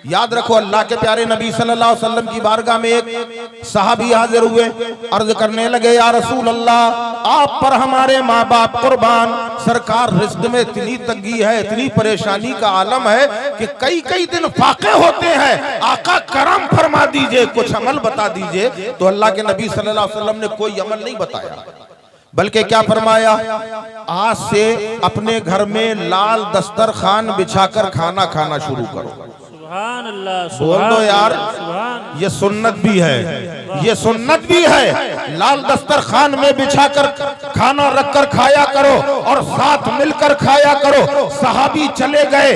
याद रखो, अल्लाह के प्यारे नबी सल्लल्लाहु अलैहि वसल्लम की बारगाह में एक सहाबी हाजिर हुए, अर्ज करने लगे, या रसूल अल्लाह, आप पर हमारे माँ बाप कुर्बान, सरकार रिज्क में इतनी तंगी है, इतनी परेशानी का आलम है कि कई कई दिन फाके होते हैं, आका करम फरमा दीजिए, कुछ अमल बता दीजिए। तो अल्लाह के नबी सल्लल्लाहु अलैहि वसल्लम ने कोई अमल नहीं बताया, बल्कि क्या फरमाया, आज से अपने घर में लाल दस्तरखान बिछाकर खाना खाना शुरू करो। सुभान अल्लाह, बोल दो यार, ये सुन्नत भी है, ये सुन्नत भी है। लाल दस्तरखान में बिछाकर खाना रखकर खाया करो और साथ मिलकर खाया करो। सहाबी चले गए,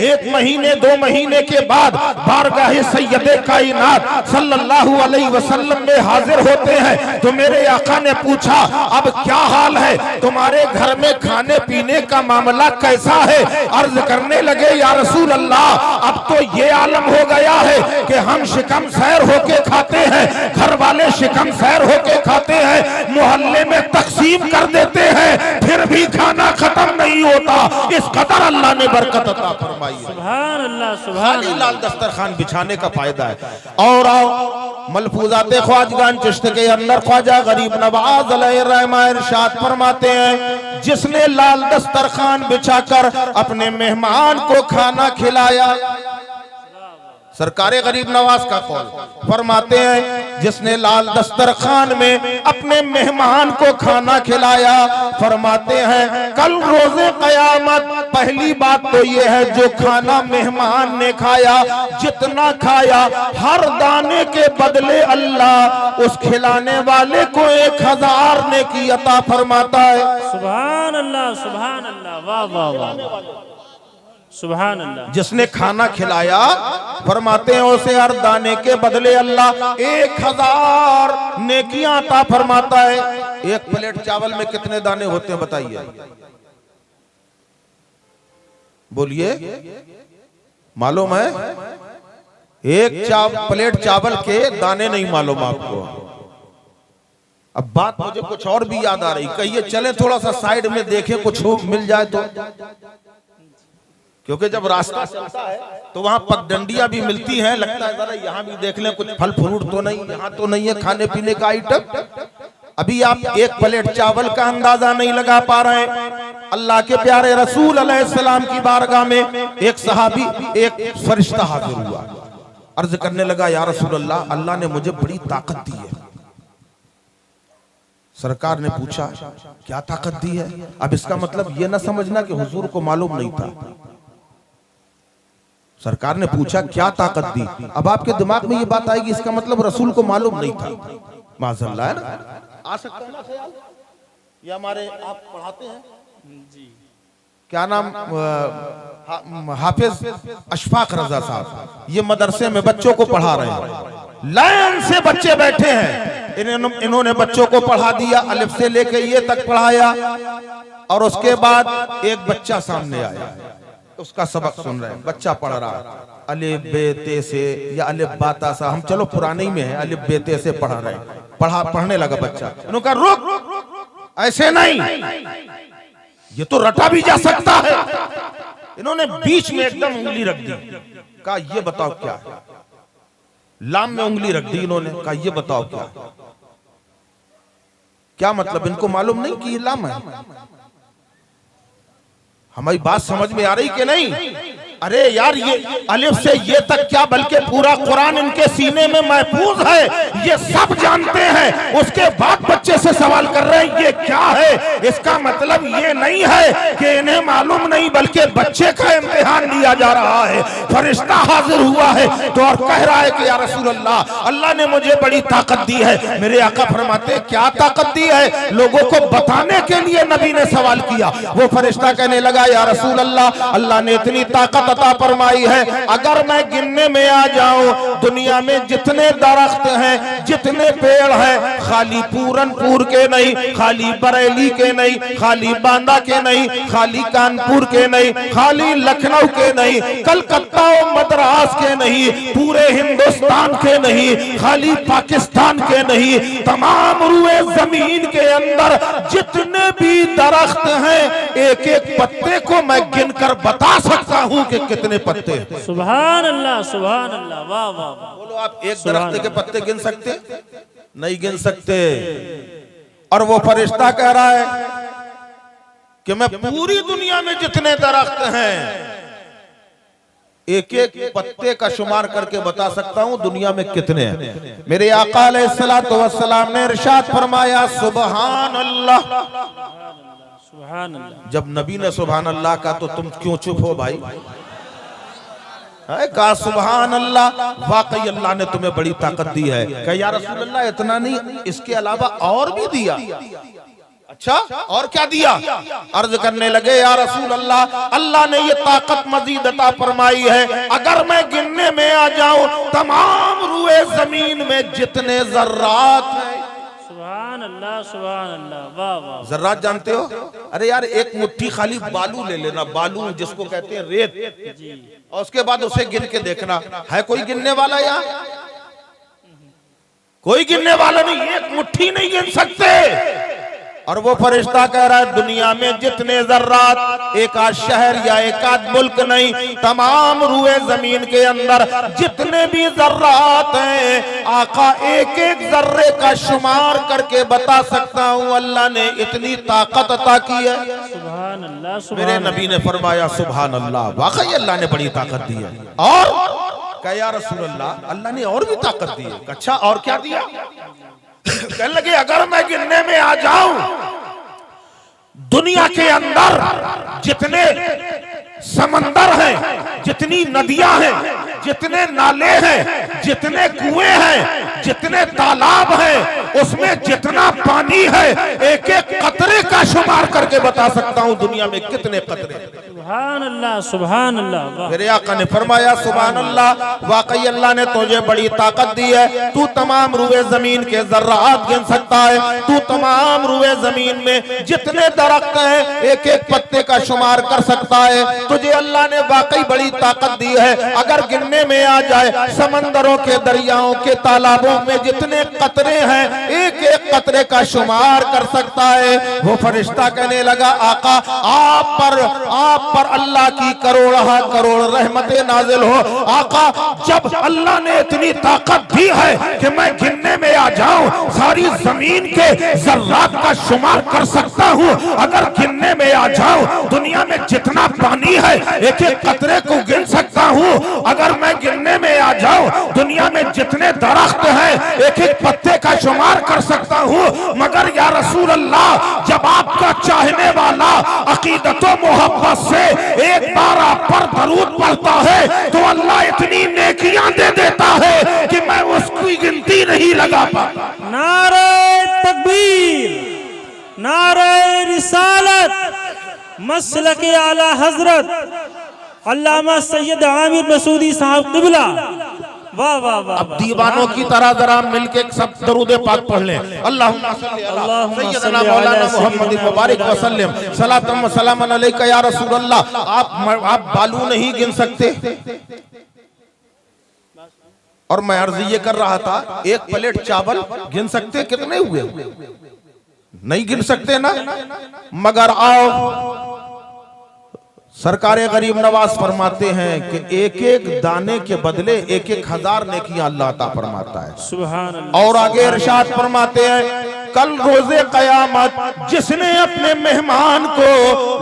1 महीने 2 महीने के बाद बारगाह सैयदे कायनात सल्लल्लाहु अलैहि वसल्लम में हाजिर होते हैं। तो मेरे आका ने पूछा, अब क्या हाल है तुम्हारे घर में, खाने पीने का मामला कैसा है? अर्ज करने लगे, या रसूल अल्लाह, अब तो ये आलम हो गया है कि हम शिकम सैर होके खाते हैं, घर वाले शिकम सैर होके खाते हैं, मोहल्ले में तकसीम कर देते हैं, फिर भी खाना खत्म नहीं होता। इस कदर अल्लाह ने बरकत अता फरमाई है। सुभान अल्लाह, सुभान खाली लाल दस्तरखान बिछाने का फायदा है। और आओ मलफूजाते ख्वाजगान चिश्त के अंदर ख्वाजा गरीब नवाज अलैहिर्रहमा इरशाद फरमाते हैं, जिसने लाल दस्तरखान बिछाकर अपने मेहमान को खाना खिलाया, सरकारे गरीब नवाज का कौल फरमाते हैं, जिसने लाल दस्तरखान में अपने मेहमान को खाना खिलाया, फरमाते हैं कल रोजे कयामत पहली बात तो ये है, जो खाना मेहमान ने खाया, जितना खाया, हर दाने के बदले अल्लाह उस खिलाने वाले को 1000 नेकी अता फरमाता है। सुभान अल्लाह, सुभान अल्लाह, वाह वाह वाह, सुभान अल्लाह। जिसने खाना खिलाया, फरमाते हैं उसे हर दाने के बदले अल्लाह 1000 नेकियां अता फरमाता है। एक प्लेट चावल में कितने दाने होते हैं बताइए, बोलिए, मालूम है? एक प्लेट चावल के दाने नहीं मालूम आपको। अब बात मुझे कुछ और भी याद आ रही, कहिए चले थोड़ा सा साइड में देखें, कुछ मिल जाए तो, क्योंकि जब रास्ता चलता है तो वहां पगडंडियां भी मिलती हैं, लगता है जरा यहाँ भी देख लें, कुछ फल फ्रूट तो नहीं, यहाँ तो नहीं है खाने पीने का आइटम। अभी आप एक प्लेट चावल का अंदाजा नहीं लगा पा रहे हैं। अल्लाह के प्यारे रसूल अलैहिस्सलाम की बारगाह में एक सहाबी, एक फरिश्ता हाजिर हुआ, अर्ज करने लगा, या रसूल अल्लाह, अल्लाह ने मुझे बड़ी ताकत दी है। सरकार ने पूछा, क्या ताकत दी है? अब इसका मतलब ये ना समझना कि हुजूर को मालूम नहीं था। सरकार ने पूछा, क्या ताकत दी? अब आपके दिमाग में ये बात आएगी, इसका मतलब रसूल को मालूम नहीं था। माज़अल्लाह, है ना? आ सकता है ना ख्याल? ये हमारे आप पढ़ाते हैं जी, क्या नाम, हाफिज अशफाक रजा साहब, ये मदरसे में बच्चों को पढ़ा रहे हैं। लाइन से बच्चे बैठे हैं, इन्होंने बच्चों को पढ़ा दिया, अलिफ से लेके ये तक पढ़ाया, और उसके बाद एक बच्चा सामने आया, उसका सबक सुन रहे हैं। बच्चा पढ़ रहा है, अलिफ बे ते से, या अलिफ बाता सा, हम चलो पुराने में है, अलिफ बे ते से पढ़ रहे हैं। पढ़ने लगा बच्चा, उन्होंने कहा रुक, ऐसे नहीं, ये तो रटा भी जा सकता है। इन्होंने बीच में एकदम उंगली रख दी, कहा ये बताओ क्या है? लाम में उंगली रख दी इन्होंने, कहा ये बताओ क्या मतलब? इनको मालूम नहीं कि ये लाम है। हमारी बात समझ में आ रही कि नहीं? अरे यार, ये अलिफ से ये तक क्या, बल्कि पूरा कुरान इनके सीने में महफूज है, ये सब जानते हैं। उसके बाद बच्चे से सवाल कर रहे हैं ये क्या है? इसका मतलब ये नहीं है कि इन्हें मालूम नहीं, बल्कि बच्चे का इम्तिहान लिया जा रहा है। फरिश्ता हाजिर हुआ है तो और कह रहा है कि या रसूल अल्लाह, अल्लाह ने मुझे बड़ी ताकत दी है। मेरे आका फरमाते, क्या ताकत दी है? लोगों को बताने के लिए नबी ने सवाल किया। वो फरिश्ता कहने लगा, या रसूल अल्लाह, अल्लाह ने इतनी ताकत अता फरमाई है, अगर मैं गिनने में आ जाऊं, दुनिया में जितने दरख्त हैं, जितने पेड़ हैं, खाली पूरनपुर के नहीं, खाली बरेली के नहीं, खाली बांदा के नहीं, खाली कानपुर के नहीं, खाली लखनऊ के नहीं, कलकत्ता और मद्रास के नहीं, पूरे हिंदुस्तान के नहीं, खाली पाकिस्तान के नहीं, तमाम रुए जमीन के अंदर जितने भी दरख्त हैं, एक एक पत्ते को मैं गिनकर बता सकता हूं कि के कितने पत्ते हैं? सुभान अल्लाह, सुभान अल्लाह, वाह वाह वाह। बोलो, आप एक दरख्त के पत्ते गिन सकते? नहीं गिन सकते। और वो फरिश्ता कह रहा है कि मैं पूरी दुनिया में जितने दरख्त हैं एक एक पत्ते का शुमार करके बता सकता हूं दुनिया में कितने हैं। मेरे आका अलैहिस्सलातु वस्सलाम ने इरशाद फरमाया, सुभान अल्लाह। सुभान अल्लाह। जब नबी ने सुभान अल्लाह का तो तुम क्यों चुप हो भाई? कहा सुभान अल्लाह, वाकई अल्लाह ने तुम्हें बड़ी ताकत दी है। कहा या रसूल अल्लाह, इतना नहीं, इसके अलावा और भी दिया। अच्छा, और क्या दिया? अर्ज करने लगे, या रसूल अल्लाह, अल्लाह ने ये ताकत मजीद अता फरमाई है, अगर मैं गिनने में आ जाऊं तमाम रूए जमीन में जितने जर्रात हैं। सुभान अल्लाह, सुभान अल्लाह, वाह वाह। जर्रात जानते हो? अरे यार, एक मुट्ठी खाली बालू ले लेना, बालू जिसको कहते हैं रेत, और उसके बाद उसे गिन के देखना, है कोई गिनने वाला? यहाँ कोई गिनने वाला नहीं, एक मुट्ठी नहीं गिन सकते। और वो फरिश्ता कह रहा है, दुनिया में जितने जर्रात, एक आध शहर या एक आध मुल्क नहीं, तमाम रूए जमीन के अंदर जितने भी जर्रात हैं, आका एक एक जर्रे का शुमार करके बता सकता हूं। अल्लाह ने इतनी ताकत अता की है। सुभान अल्लाह, मेरे नबी ने फरमाया, सुभान अल्लाह, वाकई अल्लाह ने बड़ी ताकत दी है। और कहा या रसूल अल्लाह, अल्लाह ने और भी ताकत दी है। अच्छा, और क्या दिया? कहने लगे, अगर मैं गिनने में आ जाऊं दुनिया के अंदर जितने समंदर हैं, जितनी नदियां हैं, जितने नाले हैं, जितने कुएं हैं, जितने तालाब हैं, उसमें जितना पानी है, एक एक कतरे का शुमार करके बता सकता हूं दुनिया में कितने कतरे। सुभान अल्लाह, सुभान अल्लाह। मेरे आका ने फरमाया, सुभान अल्लाह, वाकई अल्लाह ने तुझे बड़ी ताकत दी है। तू तमाम रूए जमीन के जर्रात गिन सकता है, तू तमाम रूए जमीन में जितने दरख्त हैं एक एक पत्ते का शुमार कर सकता है। तुझे अल्लाह ने वाकई बड़ी ताकत दी है। अगर गिनने में आ जाए समंदरों के, दरियाओं के, तालाबों में जितने कतरे हैं, एक एक कतरे का शुमार कर सकता है। वो फरिश्ता कहने लगा, आका आप पर अल्लाह की करोड़ करोड़ रहमतें नाजिल हो। आका, जब अल्लाह ने इतनी ताकत दी है कि मैं गिनने में आ जाऊं सारी जमीन के जर्रात का शुमार कर सकता हूं, अगर गिनने में आ जाऊं दुनिया में जितना पानी है एक एक कतरे को गिन सकता हूं, अगर मैं गिनने में आ जाऊं दुनिया में जितने दरख्त हैं एक एक पत्ते का शुमार कर सकता हूं, मगर या रसूल अल्लाह, जब आपका चाहने वाला अकीदत व मोहब्बत से एक बार आप पर दरूद पढ़ता है तो अल्लाह इतनी नेकियां दे देता है कि मैं उसकी गिनती नहीं लगा पाता। नारे तकबीर, नारे रिसालत, मसलक आला हजरत अल्लामा सैयद आमिर मसूदी साहब क़िबला। वाह वाह वाह। अब दीवानों की तरह जरा मिलके सब दरूद पाक पढ़ लें। अल्लाहुम्मा सल्ली अला सय्यदना मौलाना मुहम्मद मुबारक वसल्लम सलातम व सलामन अलैका या रसूल अल्लाह। आप बालू नहीं गिन सकते। और मैं अर्ज ये कर रहा था, एक प्लेट चावल गिन सकते कितने हुए? नहीं गिन सकते ना। मगर आओ, सरकारे गरीब नवाज फरमाते हैं कि एक एक दाने के बदले एक एक हजार नेकियां अल्लाह अता फरमाता है। सुभान अल्लाह। और आगे इरशाद फरमाते हैं, कल रोजे कयामत जिसने अपने मेहमान को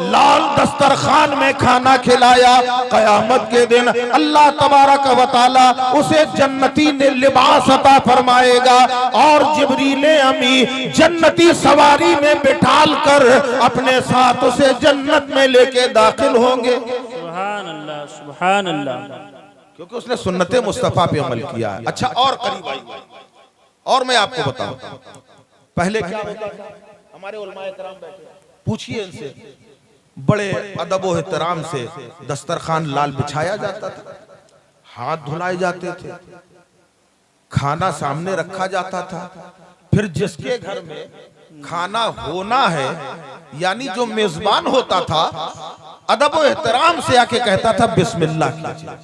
लाल दस्तरखान में खाना खिलाया, कयामत के दिन अल्लाह तबारक व तआला उसे जन्नती ने लिबास अता फरमाएगा और जिब्रील अमी जन्नती सवारी में बिठाल कर अपने साथ उसे जन्नत में लेके दाखिल होंगे। सुभान अल्लाह, सुभान अल्लाह। क्योंकि उसने सुन्नते मुस्तफा पे अमल किया है। अच्छा, और करीब आई, और मैं आपको बताऊं, पहले क्या होता था? हमारे उलमाए किराम बैठे, पूछिए इनसे, बड़े अदब व एहतराम से दस्तरखान लाल बिछाया जाता था, हाथ धुलाए जाते थे, खाना सामने रखा जाता था, फिर जिसके घर में खाना होना है यानी जो मेजबान होता था, अदब व एहतराम से आके कहता था बिस्मिल्लाह कीजिए।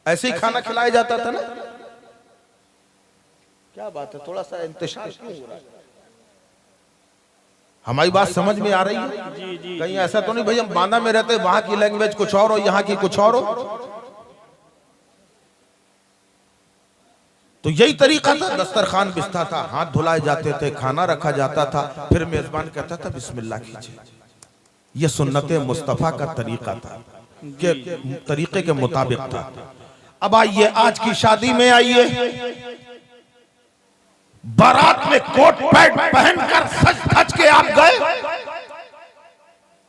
ऐसे ही खाना खिलाया जाता था ना। क्या बात है, थोड़ा सा इंतशार क्यों हो रहा है? हमारी बात समझ में आ रही है? जी जी कहीं ऐसा तो नहीं भाई हम बांदा में रहते वहां की लैंग्वेज कुछ और हो यहाँ की कुछ और हो? तो यही तरीका था, दस्तरखान बिछता था, हाथ धुलाए जाते थे, खाना रखा जाता था, फिर मेजबान कहता था बिस्मिल्लाह कीजिए। ये सुन्नत मुस्तफ़ा का तरीका था, के तरीके के मुताबिक था। अब आइए आज की शादी में, आइए बारात में कोट पैंट पहनकर सज धज के आप गए,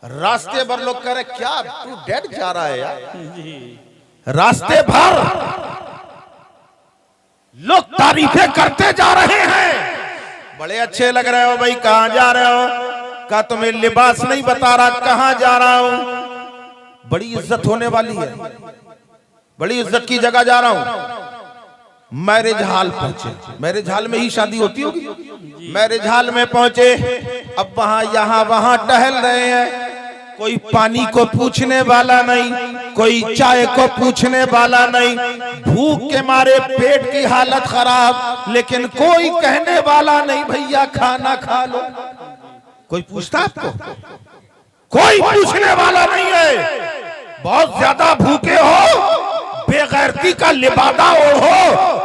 रास्ते भर लोग कह रहे क्या तू डेड जा रहा है यार, जी रास्ते भर लोग तारीफें करते जा रहे हैं, बड़े अच्छे लग रहे हो भाई, कहां जा रहे हो? का तुम्हें लिबास नहीं बता रहा कहां जा रहा हूं। बड़ी इज्जत होने वाली है, बड़ी इज्जत की जगह जा रहा हूं। मैरिज हॉल पहुंचे, मैरिज हॉल में ही शादी होती होगी, मैरिज हॉल में पहुंचे, अब वहां यहां वहां टहल रहे हैं, कोई पानी को पूछने वाला नहीं, कोई चाय को पूछने वाला नहीं, भूख के मारे पेट की हालत खराब, लेकिन कोई कहने वाला नहीं भैया खाना खा लो। कोई पूछता आपको? कोई पूछने वाला नहीं है। बहुत ज्यादा भूखे हो, बेगैरती का लिबादा ओढ़ो,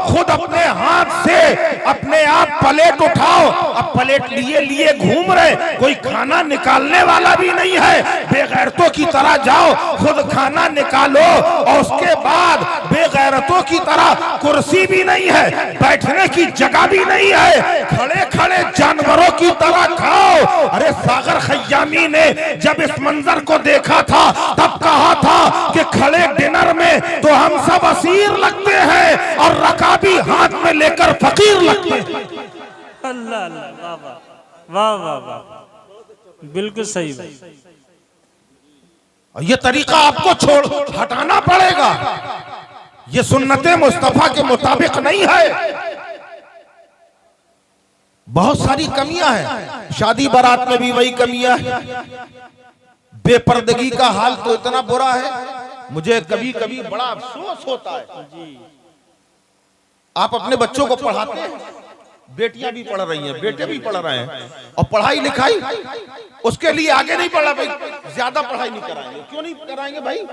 खुद अपने हाथ से अपने आप प्लेट उठाओ, अब प्लेट लिए लिए घूम रहे, कोई खाना निकालने वाला भी नहीं है, बेगैरतों की तरह जाओ खुद खाना निकालो, और उसके बाद बेगैरतों की तरह कुर्सी भी नहीं है, बैठने की जगह भी नहीं है, खड़े खड़े जानवरों की तरह खाओ। अरे सागर खयामी ने जब इस मंजर को देखा था तब कहा था कि खड़े डिनर में तो हम सब असीर लगते हैं और रकाबी हाथ में लेकर फकीर लगते हैं। अल्लाह अल्लाह, वाह वाह वाह वाह, बिल्कुल सही बात। और ये तरीका आपको छोड़ हटाना पड़ेगा, ये सुन्नत मुस्तफा के मुताबिक नहीं है। बहुत सारी कमियां हैं, शादी बारात में भी वही कमियां हैं। बेपर्दगी का हाल तो इतना बुरा है, मुझे कभी कभी बड़ा अफसोस होता है। आप अपने बच्चों को पढ़ाते हैं, बेटियां भी पढ़ रही हैं, बेटे भी पढ़ रहे हैं, और पढ़ाई लिखाई उसके लिए आगे नहीं बढ़ा भाई, ज्यादा पढ़ाई नहीं कराएंगे। क्यों नहीं कराएंगे भाई?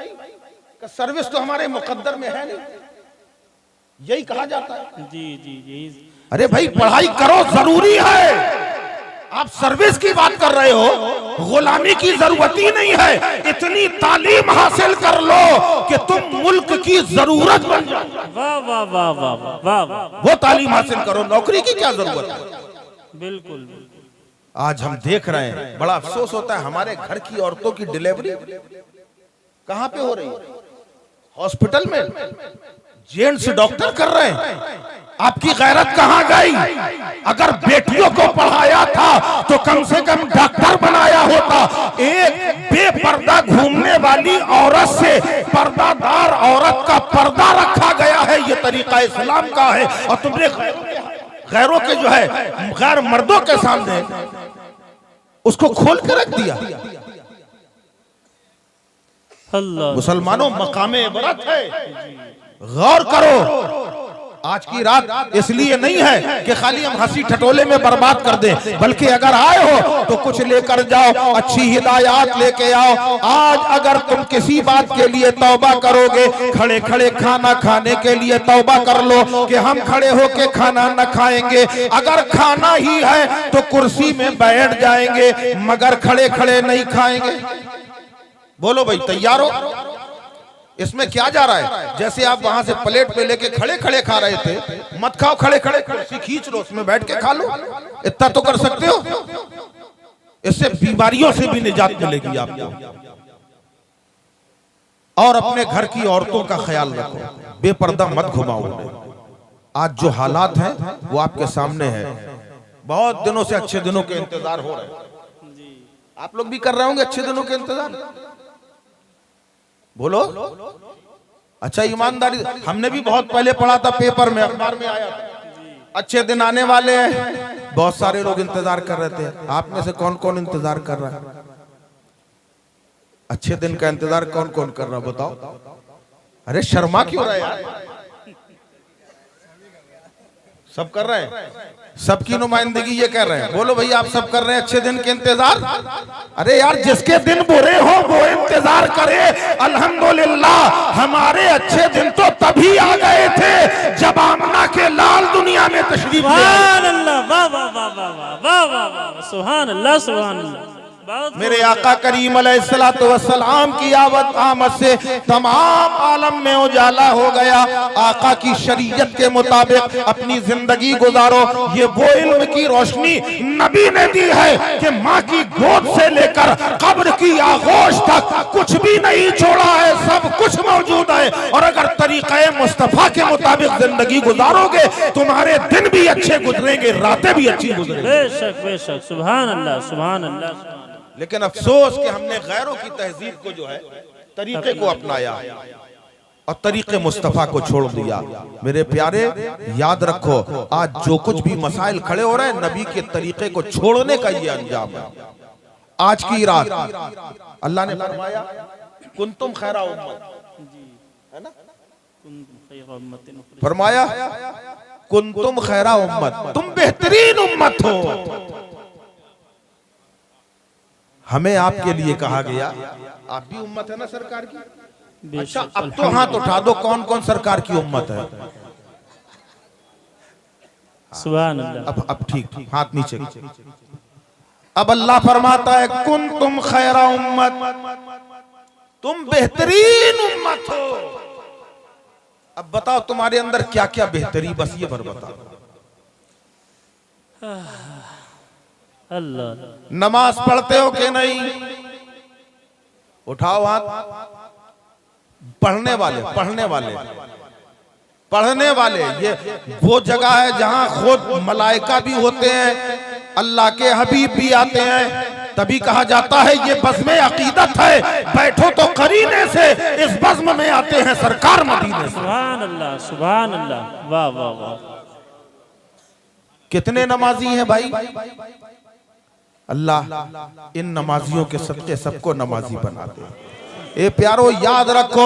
सर्विस तो हमारे मुकद्दर में है नहीं, यही कहा जाता है। जी जी जी, अरे भाई पढ़ाई करो, जरूरी है। आप सर्विस की बात कर रहे हो, गुलामी की जरूरत ही नहीं है, इतनी तालीम हासिल कर लो कि तुम मुल्क की जरूरत बन जाओ। वाह वाह वाह वाह वाह वाह, वो तालीम हासिल करो, नौकरी की क्या जरूरत है? बिल्कुल। आज हम देख रहे हैं, बड़ा अफसोस होता है, हमारे घर की औरतों की डिलीवरी कहां पे हो रही है? हॉस्पिटल में जेंट्स डॉक्टर कर रहे हैं। आपकी गैरत कहां गई? अगर बेटियों को पढ़ाया था तो कम से कम डॉक्टर बनाया होता। एक बेपर्दा घूमने वाली औरत से पर्दादार औरत का पर्दा रखा गया है, ये तरीका इस्लाम का है, और तुमने गैरों के जो है गैर मर्दों के सामने उसको खोल कर रख दिया। अल्लाह, मुसलमानों मकामे इबरत है, गौर करो। आज की रात इसलिए नहीं है कि खाली हम हंसी ठटोले में बर्बाद कर दें, बल्कि अगर आए हो तो कुछ लेकर जाओ, अच्छी हिदायत लेके आओ। आज अगर तुम किसी बात के लिए तौबा करोगे, खड़े खड़े खाना खाने के लिए तौबा कर लो कि हम खड़े होके खाना न खाएंगे। अगर खाना ही है तो कुर्सी में बैठ जाएंगे, मगर खड़े खड़े नहीं खाएंगे। बोलो भाई, तैयार हो? इसमें क्या जा रहा है? जैसे आप वहां से प्लेट पे लेके खड़े खड़े खा रहे थे, मत खाओ, खड़े खड़े कुर्सी खींच लो, उसमें बैठ के खा लो। इतना तो कर सकते हो, इससे बीमारियों से भी निजात मिलेगी आपको। और अपने घर की औरतों का ख्याल रखो, बेपर्दा मत घुमाओ। आज जो हालात हैं वो आपके सामने है। बहुत दिनों से अच्छे दिनों के इंतजार हो रहे हैं, आप लोग भी कर रहे होंगे अच्छे दिनों के इंतजार। बोलो, अच्छा ईमानदारी, हमने भी बहुत पहले पढ़ा था, पेपर में अखबार में आया था, अच्छे दिन आने वाले हैं। बहुत सारे लोग इंतजार कर रहे थे। आप में से कौन कौन इंतजार कर रहा है? अच्छे दिन का इंतजार कौन कौन कर रहा है बताओ? अरे शर्मा क्यों रहा है यार? सब कर रहे हैं, सबकी नुमाइंदगी ये कह रहे हैं। बोलो भैया आप सब कर रहे हैं अच्छे दिन के इंतजार। अरे यार जिसके दिन बुरे हो वो इंतजार करे। अल्हम्दुलिल्लाह हमारे अच्छे दिन तो तभी आ गए थे जब आमना के लाल दुनिया में तशरीफ ले आए। सुभान अल्लाह, वाह वाह वाह वाह वाह वाह वाह, सुभान अल्लाह सुभान अल्लाह। मेरे आका करीम अलैहिस्सलातु वस्सलाम की आमद से तमाम आलम में उजाला हो गया। आका की शरीयत के मुताबिक अपनी जिंदगी गुजारो। ये वो इल्म की रोशनी नबी ने दी है कि माँ की गोद से लेकर कब्र की आगोश तक कुछ भी नहीं छोड़ा है, सब कुछ मौजूद है। और अगर तरीक़े मुस्तफ़ा के मुताबिक जिंदगी गुजारोगे तुम्हारे दिन भी अच्छे गुजरेंगे, रातें भी अच्छी गुजरेंगी। बेशक बेशक, सुभान अल्लाह सुभान अल्लाह। लेकिन अफसोस कि हमने गैरों की तहजीब को जो है तरीके को अपनाया और तरीके मुस्तफ़ा को छोड़ दिया। मेरे प्यारे याद रखो आज जो कुछ भी मसाइल खड़े हो रहे हैं नबी के तरीके को छोड़ने का ये अंजाम है। आज की रात अल्लाह ने फरमाया कुंतुम खैरा उम्मत, है ना, फरमाया कुंतुम खैरा उम्मत, तुम बेहतरीन उम्मत हो। हमें आपके लिए कहा गया, आप भी उम्मत है ना सरकार की। अच्छा अब तो हाथ उठा दो कौन कौन सरकार की उम्मत है। सुभान अल्लाह। अब ठीक हाथ नीचे। अब अल्लाह फरमाता है कुन तुम खैरा उम्मत, तुम बेहतरीन उम्मत हो। अब बताओ तुम्हारे अंदर क्या क्या बेहतरी, बस ये पर बताओ। अल्लाह। नमाज पढ़ते हो कि नहीं? उठाओ हाथ। पढ़ने वाले पढ़ने वाले पढ़ने वाले, ये वो जगह है जहां खुद मलाइका भी होते हैं, अल्लाह के हबीब भी आते हैं। तभी कहा जाता है ये बज़्म अकीदत है, बैठो तो करीने से इस बज़्म में आते हैं सरकार मदीने से। सुभान अल्लाह सुभान अल्लाह, वाह वाह वाह। कितने नमाजी हैं भाई? अल्लाह इन नमाजियों के सदके सबको नमाजी बना दे। ए प्यारो याद रखो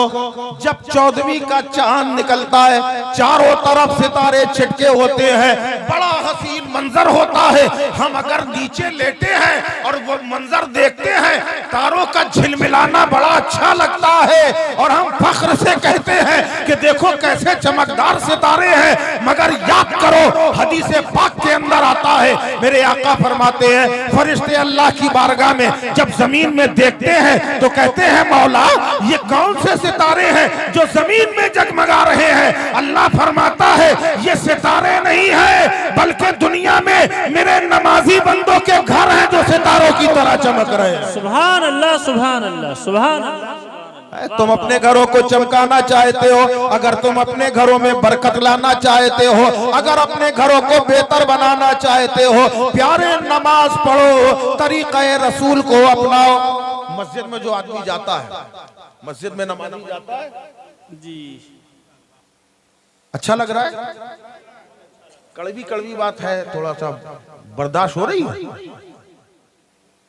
जब 14वीं का चांद निकलता है चारों तरफ सितारे छिटके होते हैं, बड़ा हसीन मंजर होता है। हम अगर नीचे लेटे हैं और वो मंजर देखते हैं तारों का झिलमिलाना बड़ा अच्छा लगता है और हम फख्र से कहते हैं कि देखो कैसे चमकदार सितारे हैं। मगर याद करो हदीस पाक के अंदर आता है, मेरे आका फरमाते हैं फरिश्ते अल्लाह की बारगाह में जब जमीन में देखते हैं तो कहते हैं मौला ये कौन से सितारे हैं जो जमीन में जगमगा रहे हैं। अल्लाह फरमाता है ये सितारे नहीं है बल्कि दुनिया में मेरे नमाजी बंदों के घर हैं जो सितारों की तरह चमक रहे हैं। सुभान अल्लाह सुभान अल्लाह सुभान अल्लाह। तुम अपने घरों को चमकाना चाहते हो, अगर तुम अपने घरों में बरकत लाना चाहते हो, अगर अपने घरों को बेहतर बनाना चाहते हो, प्यारे नमाज पढ़ो, तरीक़े रसूल को अपनाओ। मस्जिद में जो आदमी जाता है, मस्जिद में नमाज़ी जाता है जी, अच्छा लग रहा है? कड़वी कड़वी बात है, थोड़ा सा बर्दाश्त हो रही है?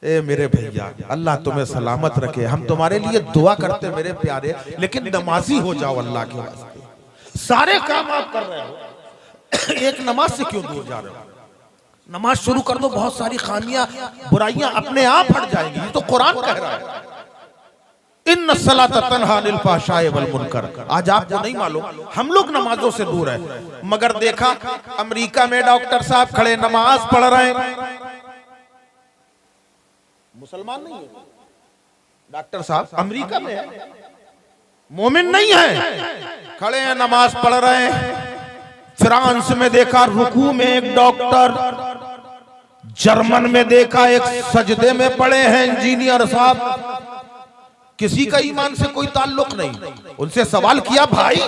ए मेरे भैया अल्लाह तुम्हें सलामत रखे। हम तुम्हारे लिए दुआ करते मेरे प्यारे, लेकिन नमाजी हो जाओ अल्लाह के वास्ते। सारे काम आप कर रहे हो, एक नमाज से क्यों दूर जा रहे हो? नमाज शुरू कर दो, बहुत सारी खामियां बुराइयां अपने आप हट जाएंगी। ये तो कुरान कह रहा है इन्न सलाता तन्हा अनिल फ़हशाइ वल मुनकर। आज आपको नहीं मालूम हम लोग नमाजों से दूर है, मगर देखा अमेरिका में डॉक्टर साहब खड़े नमाज पढ़ रहे हैं, मुसलमान नहीं है डॉक्टर साहब, अमेरिका में है, मोमिन नहीं है, खड़े हैं नमाज पढ़ रहे हैं। फ्रांस में देखा रुकू में एक डॉक्टर, जर्मन में देखा एक सजदे में पड़े हैं इंजीनियर साहब। किसी का ईमान से कोई ताल्लुक नहीं। उनसे सवाल किया भाई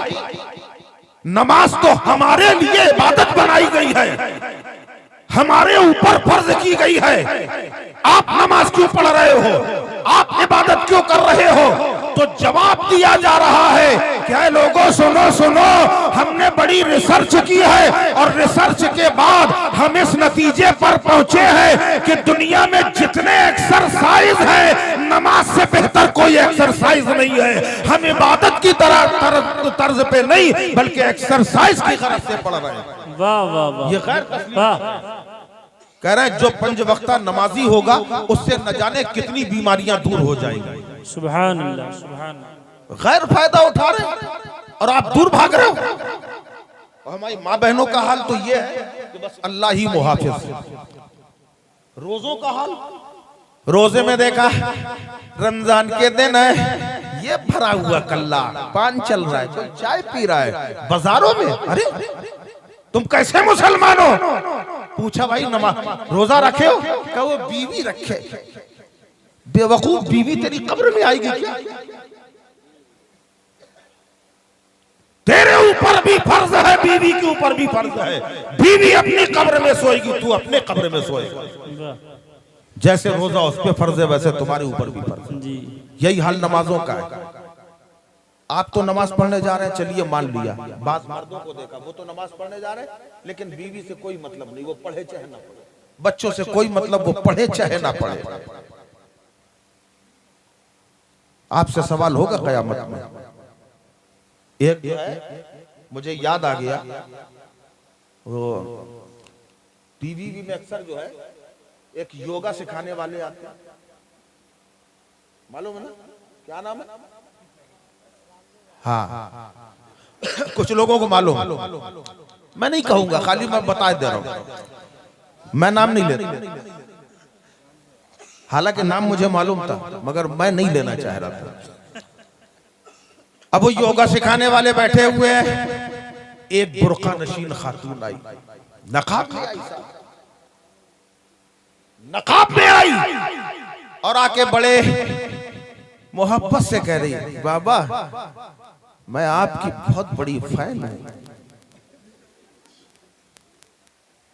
नमाज तो हमारे लिए इबादत बनाई गई है, हमारे ऊपर फर्ज की गई है, आप नमाज क्यों पढ़ रहे हो, आप इबादत क्यों कर रहे हो? तो जवाब दिया जा रहा है क्या लोगों सुनो सुनो, हमने बड़ी बड़ी रिसर्च की है और रिसर्च के बाद हम इस नतीजे पर पहुंचे हैं कि दुनिया में जितने एक्सरसाइज है नमाज से बेहतर कोई एक्सरसाइज नहीं है। हम इबादत की तर्ज पे नहीं बल्कि एक्सरसाइज की गरज से पढ़ रहे हैं। वाह वाह वाह, ये गैर वाह, कह रहे हैं जो 5 वक्ता नमाजी होगा उससे न जाने कितनी बीमारियां दूर हो जाएंगी। सुभान अल्लाह, सुभान अल्लाह। गैर फायदा उठा रहे हैं और आप दूर भाग रहे हो। और हमारी माँ बहनों का हाल तो ये है कि बस अल्लाह ही मुहाफिज। रोजों का हाल, रोजे में देखा रमजान के दिन है ये भरा हुआ कल्ला, पान चल रहा है, कोई चाय पी रहा है बाजारों में। अरे तुम कैसे मुसलमान हो? पूछा भाई नमाज रोजा रखे हो? क्या वो बीवी रखे? बेवकूफ, बीवी तेरी कब्र में आएगी क्या? तेरे ऊपर भी फर्ज है, बीवी के ऊपर भी फर्ज है। बीवी अपनी कब्र में सोएगी, तू अपने कब्र में सोएगा। जैसे रोजा उस पे फर्ज है वैसे तुम्हारे ऊपर भी फर्ज है। यही हाल नमाजों का है। आप तो नमाज पढ़ने जा रहे हैं, चलिए मान लिया। बात मर्दों को देखा, वो तो नमाज पढ़ने जा रहे हैं लेकिन बीवी से कोई मतलब नहीं, वो पढ़े चाहे ना पढ़े। बच्चों से कोई मतलब, वो पढ़े चाहे ना पढ़े। आपसे सवाल होगा कयामत में। एक जो है मुझे याद आ गया, वो टीवी में अक्सर जो है एक योगा सिखाने वाले आते हैं, मालूम है ना क्या नाम है? हाँ कुछ लोगों को मालूम, मैं नहीं कहूंगा, खाली मैं बता दे रहा हूं, मैं नाम नहीं लेता। हालांकि नाम मुझे मालूम था मगर मैं नहीं लेना चाह रहा था। अब वो योगा सिखाने वाले बैठे हुए हैं, एक बुर्का नशीन खातून आई, नकाब में आई, नकाब में आई और आके बड़े मोहब्बत से कह रही, बाबा मैं आपकी बहुत बड़ी फैन हूं।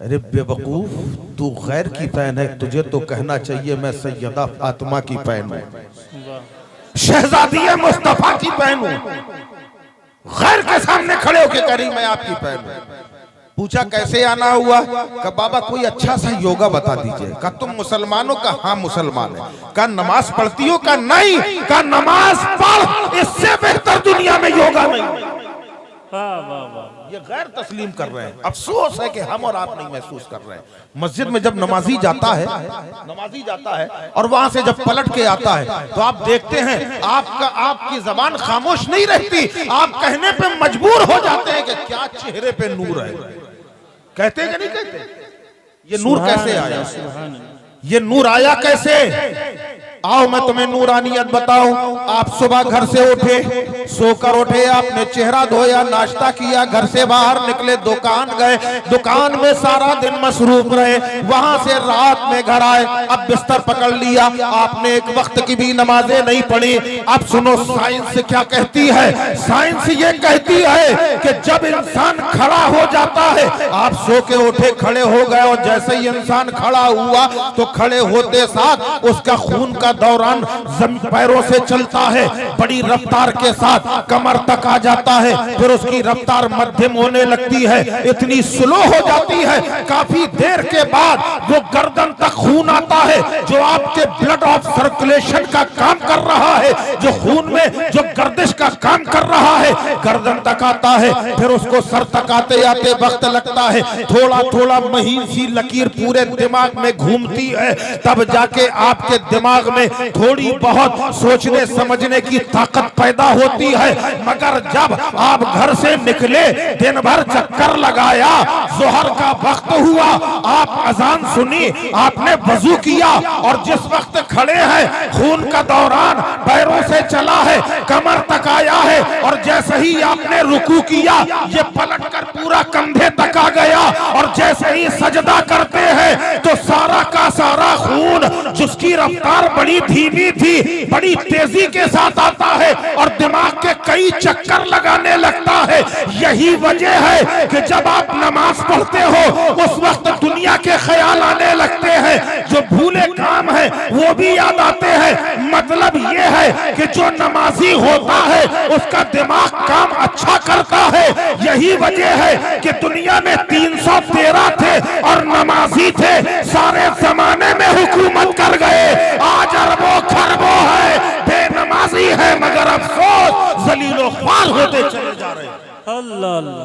अरे बेवकूफ, तू गैर की फैन है, तुझे तो कहना चाहिए मैं सैयदा फातिमा की फैन हूं, शहजादी मुस्तफा की फैन हूं। गैर के सामने खड़े होकर कह रही मैं आपकी फैन हूं। पूछा कैसे आना हुआ? का बाबा कोई अच्छा सा योगा बता दीजिए। का तुम मुसलमान हो? का हाँ मुसलमान है। का नमाज पढ़ती हो? का नहीं। का नमाज पढ़, इससे बेहतर दुनिया में योगा नहीं। वाह वाह वाह, ये गैर तस्लीम कर रहे हैं। अफसोस है कि हम और आप नहीं महसूस कर रहे हैं। मस्जिद में जब नमाजी जाता है और वहां से जब पलट के आता है तो आप देखते हैं आपकी जबान खामोश नहीं रहती, आप कहने पे मजबूर हो जाते हैं कि क्या चेहरे पे नूर है। कहते हैं कि नहीं कहते? ये नूर कैसे आया? ये नूर आया कैसे? आओ मैं तुम्हें नूरानियत बताऊं। आप सुबह घर से उठे, सोकर उठे, आपने चेहरा धोया, नाश्ता किया, घर से बाहर निकले, दुकान गए, दुकान में सारा दिन मसरूफ रहे, वहां से रात में घर आए, अब बिस्तर पकड़ लिया, आपने एक वक्त की भी नमाजें नहीं पढ़ी। अब सुनो साइंस क्या कहती है। साइंस ये कहती है कि जब इंसान खड़ा हो जाता है, आप सो के उठे, खड़े हो गए और जैसे ही इंसान खड़ा हुआ तो खड़े होते साथ उसका खून का दौरान पैरों से चलता है, बड़ी रफ्तार के साथ कमर तक आ जाता है, फिर उसकी रफ्तार मध्यम होने लगती है, इतनी स्लो हो जाती है, काफी देर के बाद वो गर्दन तक खून आता है, जो आपके ब्लड ऑफ सर्कुलेशन का काम कर रहा है, जो खून में जो गर्दिश का काम कर रहा है, गर्दन तक आता है, फिर उसको सर तक आते आते वक्त लगता है, थोड़ा थोड़ा महीन सी लकीर पूरे दिमाग में घूमती है, तब जाके आपके दिमाग में थोड़ी बहुत सोचने समझने की ताकत पैदा होती है। मगर जब आप घर से निकले, दिन भर चक्कर लगाया, जोहर का वक्त हुआ, आप अजान सुनी, आपने वजू किया और जिस वक्त खड़े हैं खून का दौरान पैरों से चला है, कमर तक आया है और जैसे ही आपने रुकू किया, ये पलट कर पूरा कंधे तक आ गया और जैसे ही सजदा करते हैं तो सारा का सारा खून, जिसकी रफ्तार बड़ी धीमी थी, बड़ी तेजी के साथ आता है और दिमाग के कई चक्कर लगाने लगता है। यही वजह है कि जब आप नमाज पढ़ते हो उस वक्त दुनिया के ख्याल आने लगते हैं, जो भूले काम है वो भी याद आते जाते हैं। मतलब ये है कि जो नमाजी होता है उसका दिमाग काम अच्छा करता है। यही वजह है कि दुनिया में 313 थे और नमाजी थे, सारे जमाने में हुकूमत कर गए। आज अरबों खरबों है, बेनमाजी है, मगर अफसोस जलीलो ख्वार होते चले जा रहे हैं। अल्लाह अल्लाह